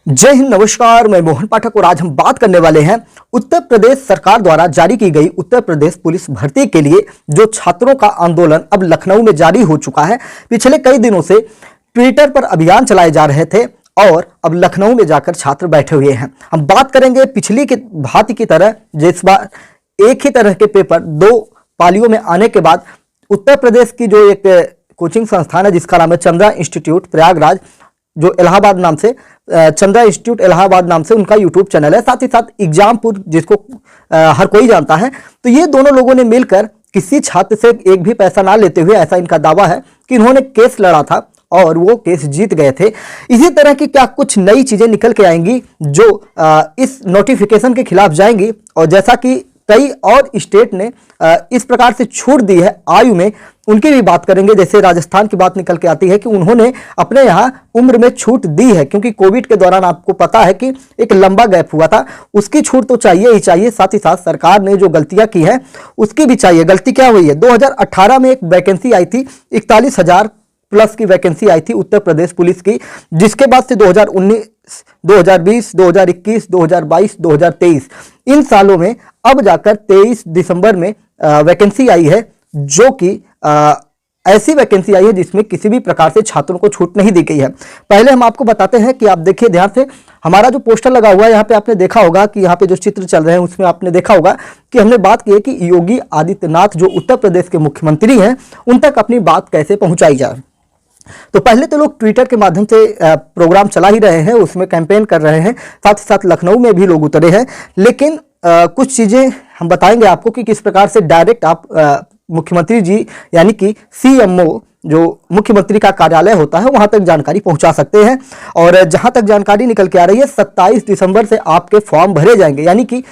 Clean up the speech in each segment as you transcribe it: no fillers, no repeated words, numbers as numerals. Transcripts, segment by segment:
जय हिंद, नमस्कार। मैं मोहन पाठक और आज हम बात करने वाले हैं उत्तर प्रदेश सरकार द्वारा जारी की गई उत्तर प्रदेश पुलिस भर्ती के लिए जो छात्रों का आंदोलन अब लखनऊ में जारी हो चुका है। पिछले कई दिनों से ट्विटर पर अभियान चलाए जा रहे थे और अब लखनऊ में जाकर छात्र बैठे हुए हैं। हम बात करेंगे पिछली की भांति की तरह, जिस बार एक ही तरह के पेपर दो पालियों में आने के बाद उत्तर प्रदेश की जो एक कोचिंग संस्थान है जिसका नाम है चंद्रा इंस्टीट्यूट प्रयागराज, जो इलाहाबाद नाम से चंद्रा इंस्टीट्यूट इलाहाबाद नाम से उनका यूट्यूब चैनल है, साथ ही साथ एग्जामपुर जिसको हर कोई जानता है। तो ये दोनों लोगों ने मिलकर किसी छात्र से एक भी पैसा ना लेते हुए, ऐसा इनका दावा है कि इन्होंने केस लड़ा था और वो केस जीत गए थे। इसी तरह की क्या कुछ नई चीजें निकल के आएंगी जो इस नोटिफिकेशन के खिलाफ जाएंगी। और जैसा कि कई और स्टेट ने इस प्रकार से छूट दी है आयु में, उनकी भी बात करेंगे। जैसे राजस्थान की बात निकल के आती है कि उन्होंने अपने यहाँ उम्र में छूट दी है, क्योंकि कोविड के दौरान आपको पता है कि एक लंबा गैप हुआ था। उसकी छूट तो चाहिए ही चाहिए, साथ ही साथ सरकार ने जो गलतियां की है उसकी भी चाहिए। गलती क्या हुई है? 2018 में एक वैकेंसी आई थी, 41,000 प्लस की वैकेंसी आई थी उत्तर प्रदेश पुलिस की, जिसके बाद से 2019, 2020, 2021, 2022, 2023 इन सालों में अब जाकर 23 दिसंबर में वैकेंसी आई है, जो कि ऐसी वैकेंसी आई है जिसमें किसी भी प्रकार से छात्रों को छूट नहीं दी गई है। पहले हम आपको बताते हैं कि आप देखिए ध्यान से, हमारा जो पोस्टर लगा हुआ है यहाँ पे आपने देखा होगा कि यहाँ पे जो चित्र चल रहे हैं उसमें आपने देखा होगा कि हमने बात की है कि योगी आदित्यनाथ जो उत्तर प्रदेश के मुख्यमंत्री हैं उन तक अपनी बात कैसे पहुंचाई जाए। तो पहले तो लोग ट्विटर के माध्यम से प्रोग्राम चला ही रहे हैं, उसमें कैंपेन कर रहे हैं, साथ ही साथ लखनऊ में भी लोग उतरे हैं। लेकिन कुछ चीज़ें हम बताएंगे आपको कि किस प्रकार से डायरेक्ट आप मुख्यमंत्री जी यानी कि सीएमओ जो मुख्यमंत्री का कार्यालय होता है वहां तक जानकारी पहुंचा सकते हैं। और जहां तक जानकारी निकल के आ रही है 27 दिसंबर से आपके फॉर्म भरे जाएंगे, यानी कि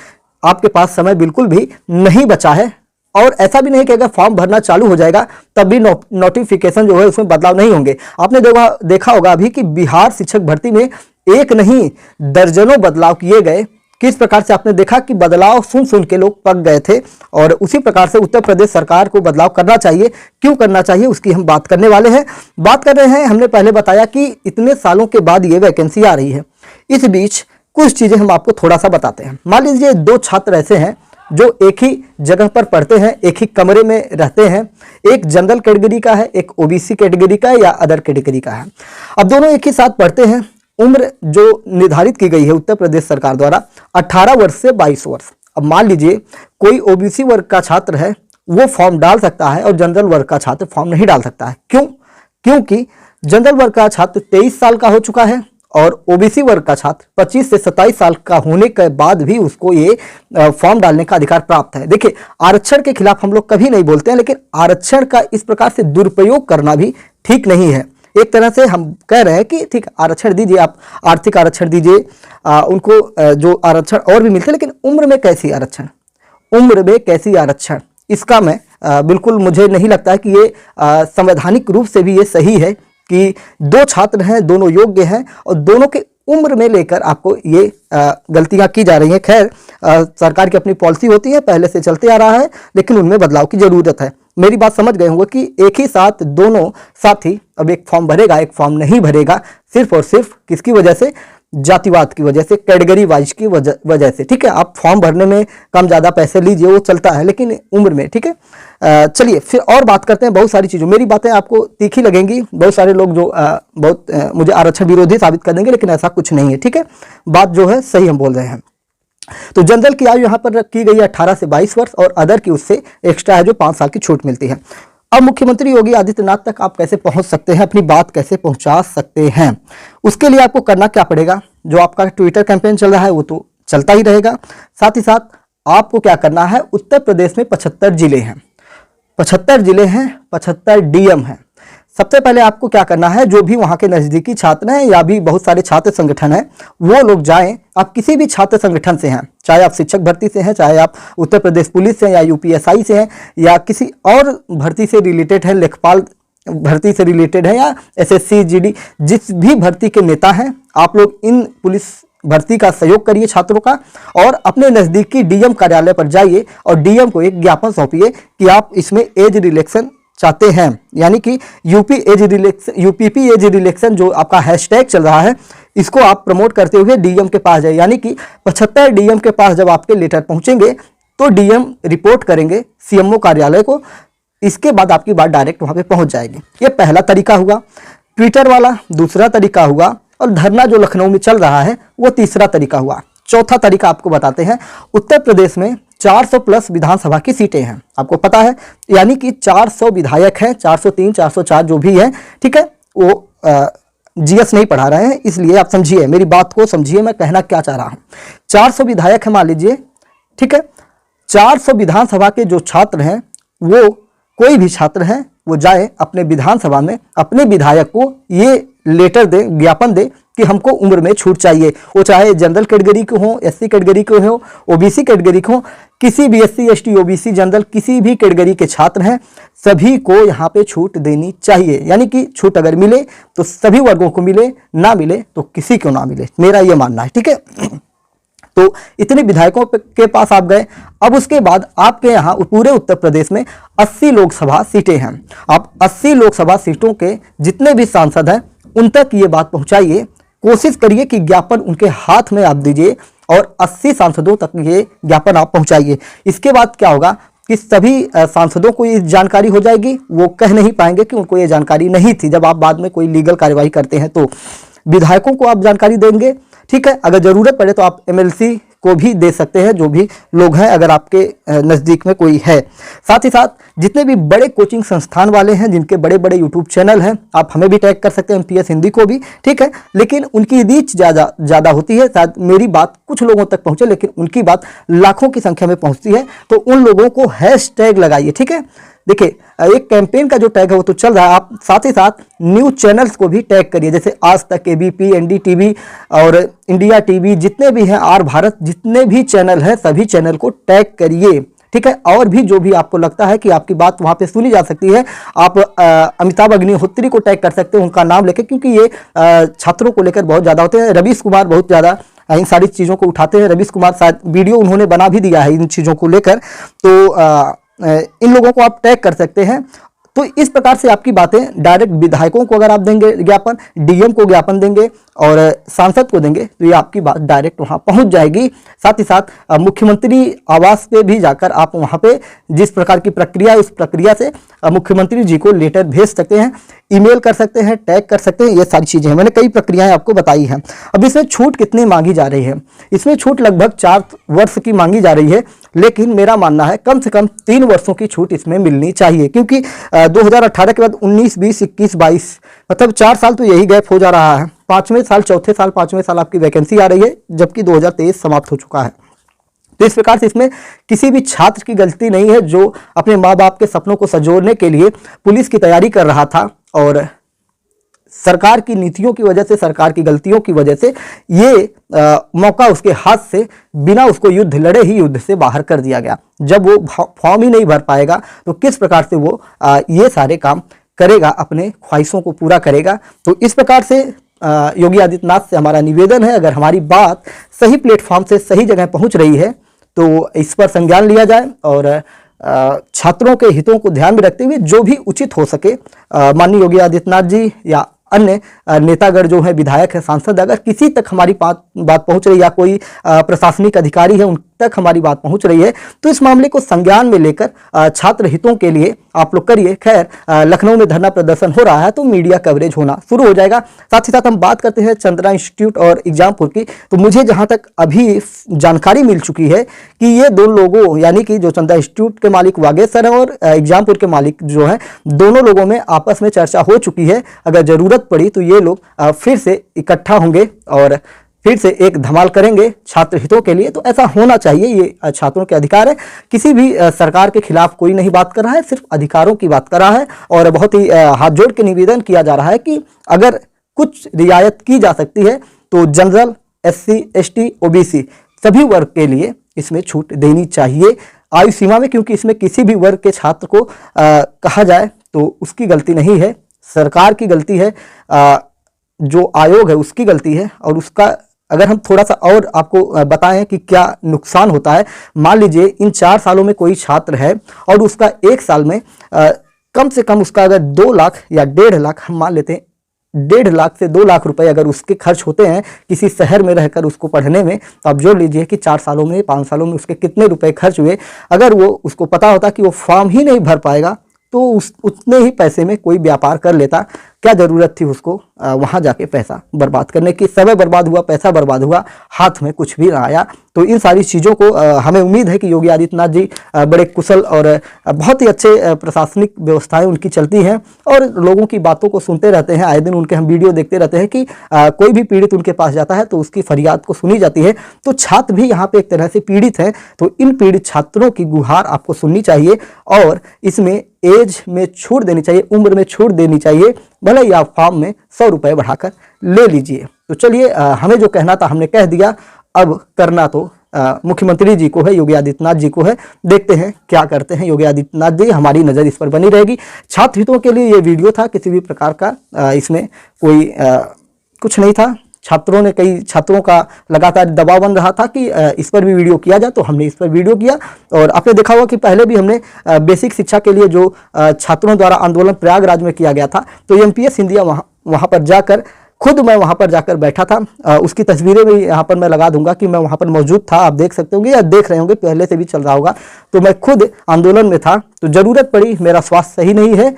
आपके पास समय बिल्कुल भी नहीं बचा है। और ऐसा भी नहीं कि अगर फॉर्म भरना चालू हो जाएगा तब भी नोटिफिकेशन जो है उसमें बदलाव नहीं होंगे। आपने देखा होगा अभी कि बिहार शिक्षक भर्ती में एक नहीं दर्जनों बदलाव किए गए। किस प्रकार से आपने देखा कि बदलाव सुन सुन के लोग पक गए थे, और उसी प्रकार से उत्तर प्रदेश सरकार को बदलाव करना चाहिए। क्यों करना चाहिए उसकी हम बात करने वाले हैं। बात कर रहे हैं, हमने पहले बताया कि इतने सालों के बाद ये वैकेंसी आ रही है। इस बीच कुछ चीजें हम आपको थोड़ा सा बताते हैं। मान लीजिए दो छात्र ऐसे हैं जो एक ही जगह पर पढ़ते हैं, एक ही कमरे में रहते हैं। एक जनरल कैटेगरी का है, एक ओबीसी कैटेगरी का है या अदर कैटेगरी का है। अब दोनों एक ही साथ पढ़ते हैं। उम्र जो निर्धारित की गई है उत्तर प्रदेश सरकार द्वारा 18 वर्ष से 22 वर्ष। अब मान लीजिए कोई ओबीसी वर्ग का छात्र है, वो फॉर्म डाल सकता है और जनरल वर्ग का छात्र फॉर्म नहीं डाल सकता है। क्यों? क्योंकि जनरल वर्ग का छात्र 23 साल का हो चुका है और ओबीसी वर्ग का छात्र 25 से 27 साल का होने के बाद भी उसको ये फॉर्म डालने का अधिकार प्राप्त है। देखिए, आरक्षण के खिलाफ हम लोग कभी नहीं बोलते हैं, लेकिन आरक्षण का इस प्रकार से दुरुपयोग करना भी ठीक नहीं है। एक तरह से हम कह रहे हैं कि ठीक आरक्षण दीजिए, आप आर्थिक आरक्षण दीजिए, उनको जो आरक्षण और भी मिलते हैं, लेकिन उम्र में कैसी आरक्षण, उम्र में कैसी आरक्षण, इसका मैं बिल्कुल मुझे नहीं लगता है कि ये संवैधानिक रूप से भी ये सही है कि दो छात्र हैं, दोनों योग्य हैं और दोनों के उम्र में लेकर आपको ये गलतियां की जा रही हैं। खैर, सरकार की अपनी पॉलिसी होती है, पहले से चलते आ रहा है, लेकिन उनमें बदलाव की जरूरत है। मेरी बात समझ गए होंगे कि एक ही साथ दोनों साथी अब एक फॉर्म भरेगा, एक फॉर्म नहीं भरेगा, सिर्फ और सिर्फ किसकी वजह से? जातिवाद की वजह से, कैटेगरी वाइज की वजह से। ठीक है, आप फॉर्म भरने में कम ज़्यादा पैसे लीजिए, वो चलता है, लेकिन उम्र में। ठीक है, चलिए फिर और बात करते हैं बहुत सारी चीज़ों। मेरी बातें आपको तीखी लगेंगी, बहुत सारे लोग जो बहुत मुझे आरक्षण विरोधी साबित कर देंगे, लेकिन ऐसा कुछ नहीं है। ठीक है, बात जो है सही हम बोल रहे हैं। तो जनरल की आयु यहाँ पर की गई है 18 से 22 वर्ष और अदर की उससे एक्स्ट्रा है जो 5 साल की छूट मिलती है। अब मुख्यमंत्री योगी आदित्यनाथ तक आप कैसे पहुंच सकते हैं, अपनी बात कैसे पहुंचा सकते हैं, उसके लिए आपको करना क्या पड़ेगा? जो आपका ट्विटर कैंपेन चल रहा है वो तो चलता ही रहेगा, साथ ही साथ आपको क्या करना है, उत्तर प्रदेश में 75 जिले हैं, 75 जिले हैं, 75 डीएम हैं। सबसे पहले आपको क्या करना है, जो भी वहाँ के नज़दीकी छात्र हैं या भी बहुत सारे छात्र संगठन हैं वो लोग जाएं। आप किसी भी छात्र संगठन से हैं, चाहे आप शिक्षक भर्ती से हैं, चाहे आप उत्तर प्रदेश पुलिस से हैं या यूपीएसआई से हैं या किसी और भर्ती से रिलेटेड है, लेखपाल भर्ती से रिलेटेड है या एसएससी जीडी, जिस भी भर्ती के नेता हैं, आप लोग इन पुलिस भर्ती का सहयोग करिए छात्रों का और अपने नज़दीकी डीएम कार्यालय पर जाइए और डीएम को एक ज्ञापन सौंपिए कि आप इसमें एज रिलैक्सेशन चाहते हैं, यानी कि यूपीपी एज रिलैक्शन जो आपका हैशटैग चल रहा है, इसको आप प्रमोट करते हुए डीएम के पास जाए, यानी कि 75 डीएम के पास जब आपके लेटर पहुंचेंगे तो डीएम रिपोर्ट करेंगे सीएमओ कार्यालय को, इसके बाद आपकी बात डायरेक्ट वहां पे पहुंच जाएगी। ये पहला तरीका हुआ, ट्विटर वाला दूसरा तरीका हुआ, और धरना जो लखनऊ में चल रहा है वो तीसरा तरीका हुआ। चौथा तरीका आपको बताते हैं। उत्तर प्रदेश में 400 प्लस विधानसभा की सीटें हैं, आपको पता है, यानी कि 400 विधायक हैं, 403 404 जो भी है, ठीक है। वो जीएस नहीं पढ़ा रहे हैं, इसलिए आप समझिए, मेरी बात को समझिए, मैं कहना क्या चाह रहा हूं। 400 विधायक है मान लीजिए, ठीक है। 400 विधानसभा के जो छात्र हैं, वो कोई भी छात्र हैं, वो जाए अपने विधानसभा में अपने विधायक को ये लेटर दे, ज्ञापन दे कि हमको उम्र में छूट चाहिए। वो चाहे जनरल कैटेगरी के हो, एससी कैटेगरी के हो, ओबीसी कैटेगरी के हो, किसी भी एससी एसटी ओबीसी जनरल किसी भी कैटेगरी के छात्र हैं, सभी को यहाँ पे छूट देनी चाहिए। यानी कि छूट अगर मिले तो सभी वर्गों को मिले, ना मिले तो किसी को ना मिले, मेरा ये मानना है, ठीक है। तो इतने विधायकों के पास आप गए। अब उसके बाद आपके यहाँ पूरे उत्तर प्रदेश में 80 लोकसभा सीटें हैं। आप 80 लोकसभा सीटों के जितने भी सांसद हैं उन तक ये बात पहुंचाइए, कोशिश करिए कि ज्ञापन उनके हाथ में आप दीजिए और 80 सांसदों तक ये ज्ञापन आप पहुंचाइए। इसके बाद क्या होगा कि सभी सांसदों को ये जानकारी हो जाएगी, वो कह नहीं पाएंगे कि उनको ये जानकारी नहीं थी। जब आप बाद में कोई लीगल कार्यवाही करते हैं तो विधायकों को आप जानकारी देंगे, ठीक है। अगर जरूरत पड़े तो आप एमएलसी को भी दे सकते हैं, जो भी लोग हैं, अगर आपके नज़दीक में कोई है। साथ ही साथ जितने भी बड़े कोचिंग संस्थान वाले हैं, जिनके बड़े बड़े यूट्यूब चैनल हैं, आप हमें भी टैग कर सकते हैं, एमपीएस हिंदी को भी, ठीक है। लेकिन उनकी रीच ज़्यादा होती है, शायद मेरी बात कुछ लोगों तक पहुँचे, लेकिन उनकी बात लाखों की संख्या में पहुँचती है। तो उन लोगों को हैशटैग लगाइए, ठीक है। देखिए, एक कैंपेन का जो टैग है वो तो चल रहा है, आप साथ ही साथ न्यूज चैनल्स को भी टैग करिए, जैसे आज तक, एबीपी, एनडीटीवी और इंडिया टीवी, जितने भी हैं, आर भारत, जितने भी चैनल हैं, सभी चैनल को टैग करिए, ठीक है। और भी जो भी आपको लगता है कि आपकी बात वहां पे सुनी जा सकती है, आप अमिताभ अग्निहोत्री को टैग कर सकते हैं, उनका नाम लेके, क्योंकि ये छात्रों को लेकर बहुत ज़्यादा होते हैं। रवीश कुमार बहुत ज़्यादा इन सारी चीज़ों को उठाते हैं। रवीश कुमार शायद वीडियो उन्होंने बना भी दिया है इन चीज़ों को लेकर, तो इन लोगों को आप टैग कर सकते हैं। तो इस प्रकार से आपकी बातें डायरेक्ट विधायकों को अगर आप देंगे ज्ञापन, डीएम को ज्ञापन देंगे और सांसद को देंगे, तो ये आपकी बात डायरेक्ट वहां पहुंच जाएगी। साथ ही साथ मुख्यमंत्री आवास पे भी जाकर आप वहां पे जिस प्रकार की प्रक्रिया, उस प्रक्रिया से मुख्यमंत्री जी को लेटर भेज सकते हैं, ईमेल कर सकते हैं, टैग कर सकते हैं, ये सारी चीज़ें हैं। मैंने कई प्रक्रियाएं आपको बताई हैं। अब इसमें छूट कितनी मांगी जा रही है? इसमें छूट लगभग 4 वर्ष की मांगी जा रही है, लेकिन मेरा मानना है कम से कम 3 वर्षों की छूट इसमें मिलनी चाहिए, क्योंकि 2018 के बाद 19, 20, 21, 22 मतलब 4 साल तो यही गैप हो जा रहा है। 5वें साल, चौथे साल, 5वें साल आपकी वैकेंसी आ रही है, जबकि 2023 समाप्त हो चुका है। तो इस प्रकार से इसमें किसी भी छात्र की गलती नहीं है जो अपने माँ बाप के सपनों को संजोने के लिए पुलिस की तैयारी कर रहा था, और सरकार की नीतियों की वजह से, सरकार की गलतियों की वजह से ये मौका उसके हाथ से बिना उसको युद्ध लड़े ही युद्ध से बाहर कर दिया गया। जब वो फॉर्म ही नहीं भर पाएगा तो किस प्रकार से वो ये सारे काम करेगा, अपने ख्वाहिशों को पूरा करेगा। तो इस प्रकार से योगी आदित्यनाथ से हमारा निवेदन है, अगर हमारी बात सही प्लेटफॉर्म से सही जगह पहुंच रही है तो इस पर संज्ञान लिया जाए, और छात्रों के हितों को ध्यान में रखते हुए जो भी उचित हो सके, माननीय योगी आदित्यनाथ जी या अन्य नेतागण जो है, विधायक है, सांसद, अगर किसी तक हमारी बात पहुंच रही है, या कोई प्रशासनिक अधिकारी है उन तक हमारी बात पहुंच रही है, तो इस मामले को संज्ञान में लेकर छात्र हितों के लिए आप लोग करिए। खैर, लखनऊ में धरना प्रदर्शन हो रहा है तो मीडिया कवरेज होना शुरू हो जाएगा। साथ ही साथ हम बात करते हैं चंद्रा इंस्टीट्यूट और एग्जामपुर की, तो मुझे जहां तक अभी जानकारी मिल चुकी है कि ये 2 लोगों, यानी कि जो चंद्रा इंस्टीट्यूट के मालिक वागेश सर है और एग्जामपुर के मालिक जो है, दोनों लोगों में आपस में चर्चा हो चुकी है। अगर जरूरत पड़ी तो ये लोग फिर से इकट्ठा होंगे और फिर से एक धमाल करेंगे छात्र हितों के लिए। तो ऐसा होना चाहिए, ये छात्रों के अधिकार है। किसी भी सरकार के खिलाफ कोई नहीं बात कर रहा है, सिर्फ अधिकारों की बात कर रहा है। और बहुत ही हाथ जोड़ के निवेदन किया जा रहा है कि अगर कुछ रियायत की जा सकती है तो जनरल, एससी, एसटी, ओबीसी सभी वर्ग के लिए इसमें छूट देनी चाहिए आयु सीमा में, क्योंकि इसमें किसी भी वर्ग के छात्र को कहा जाए तो उसकी गलती नहीं है, सरकार की गलती है, जो आयोग है उसकी गलती है। और उसका अगर हम थोड़ा सा और आपको बताएं कि क्या नुकसान होता है, मान लीजिए इन 4 सालों में कोई छात्र है और उसका 1 साल में कम से कम उसका अगर 2 लाख या 1.5 लाख हम मान लेते हैं 1.5 लाख से 2 लाख रुपए अगर उसके खर्च होते हैं किसी शहर में रहकर उसको पढ़ने में, तो आप जोड़ लीजिए कि 4 सालों में 5 सालों में उसके कितने रुपए खर्च हुए। अगर वो उसको पता होता कि वो फॉर्म ही नहीं भर पाएगा तो उतने ही पैसे में कोई व्यापार कर लेता। क्या ज़रूरत थी उसको वहाँ जाके पैसा बर्बाद करने की। समय बर्बाद हुआ, पैसा बर्बाद हुआ, हाथ में कुछ भी ना आया। तो इन सारी चीज़ों को हमें उम्मीद है कि योगी आदित्यनाथ जी बड़े कुशल और बहुत ही अच्छे प्रशासनिक व्यवस्थाएं उनकी चलती हैं और लोगों की बातों को सुनते रहते हैं। आए दिन उनके हम वीडियो देखते रहते हैं कि कोई भी पीड़ित उनके पास जाता है तो उसकी फरियाद को सुनी जाती है। तो छात्र भी यहाँ पे एक तरह से पीड़ित हैं, तो इन पीड़ित छात्रों की गुहार आपको सुननी चाहिए और इसमें एज में छूट देनी चाहिए, उम्र में छूट देनी चाहिए। भले ही आप फॉर्म में 100 रुपये बढ़ाकर ले लीजिए। तो चलिए, हमें जो कहना था हमने कह दिया। अब करना तो मुख्यमंत्री जी को है, योगी आदित्यनाथ जी को है। देखते हैं क्या करते हैं योगी आदित्यनाथ जी, हमारी नज़र इस पर बनी रहेगी। छात्र हितों के लिए ये वीडियो था, किसी भी प्रकार का इसमें कोई कुछ नहीं था। छात्रों ने, कई छात्रों का लगातार दबाव बन रहा था कि इस पर भी वीडियो किया जाए, तो हमने इस पर वीडियो किया। और आपने देखा होगा कि पहले भी हमने बेसिक शिक्षा के लिए जो छात्रों द्वारा आंदोलन प्रयागराज में किया गया था, तो एमपीएस सिंधिया वहाँ पर जाकर, खुद मैं वहाँ पर जाकर बैठा था। उसकी तस्वीरें भी यहाँ पर मैं लगा दूंगा कि मैं वहाँ पर मौजूद था। आप देख सकते होंगे या देख रहे होंगे, पहले से भी चल रहा होगा। तो मैं खुद आंदोलन में था। तो ज़रूरत पड़ी, मेरा स्वास्थ्य सही नहीं है,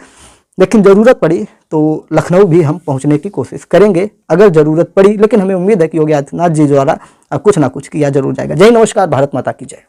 लेकिन ज़रूरत पड़ी तो लखनऊ भी हम पहुंचने की कोशिश करेंगे अगर ज़रूरत पड़ी। लेकिन हमें उम्मीद है कि योगी आदित्यनाथ जी द्वारा कुछ ना कुछ किया जरूर जाएगा। जय नमस्कार, भारत माता की जय।